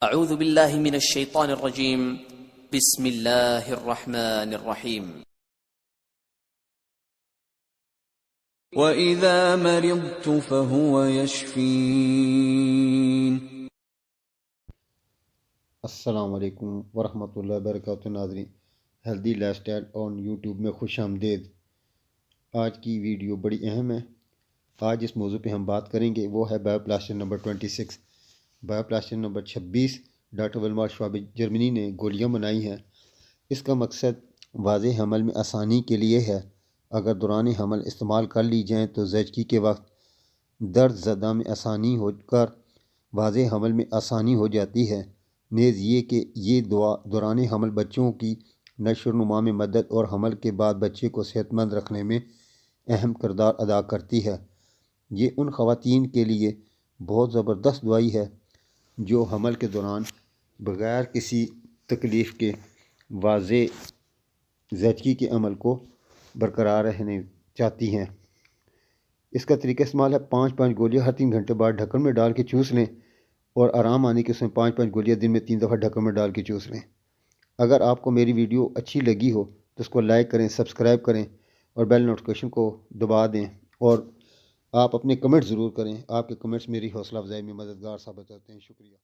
اعوذ باللہ من الشیطان الرجیم بسم اللہ الرحمن الرحیم وَإِذَا مَرِضْتُ فَهُوَ يَشْفِينِ۔ السلام علیکم ورحمۃ اللہ وبرکاتہ۔ ناظرین، healthy life style on YouTube میں خوش آمدید۔ آج کی ویڈیو بڑی اہم ہے۔ آج اس موضوع پہ ہم بات کریں گے، وہ ہے bio plaster number 26۔ Bio plaster number 26 doctor Willmar Schwabe جرمنی نے گولیاں بنائی ہیں۔ اس کا مقصد واضح حمل میں آسانی کے لیے ہے۔ اگر دوران حمل استعمال کر لی جائیں تو زچگی کے وقت درد زدہ میں آسانی ہو کر واضح حمل میں آسانی ہو جاتی ہے۔ نیز یہ کہ یہ دوا دوران حمل بچوں کی نشو و نما میں مدد اور حمل کے بعد بچے کو صحت مند رکھنے میں اہم کردار ادا کرتی ہے۔ یہ ان خواتین کے لیے بہت زبردست دوائی ہے جو حمل کے دوران بغیر کسی تکلیف کے واضح زچگی کے عمل کو برقرار رہنے چاہتی ہیں۔ اس کا طریقہ استعمال ہے 5 گولیاں ہر 3 گھنٹے بعد ڈھکن میں ڈال کے چوس لیں، اور آرام آنے کے اس میں 5 گولیاں دن میں 3 دفعہ ڈھکن میں ڈال کے چوس لیں۔ اگر آپ کو میری ویڈیو اچھی لگی ہو تو اس کو لائک کریں، سبسکرائب کریں اور بیل نوٹیفیکیشن کو دبا دیں، اور آپ اپنے کمنٹ ضرور کریں۔ آپ کے کمنٹس میری حوصلہ افزائی میں مددگار ثابت ہوتے ہیں۔ شکریہ۔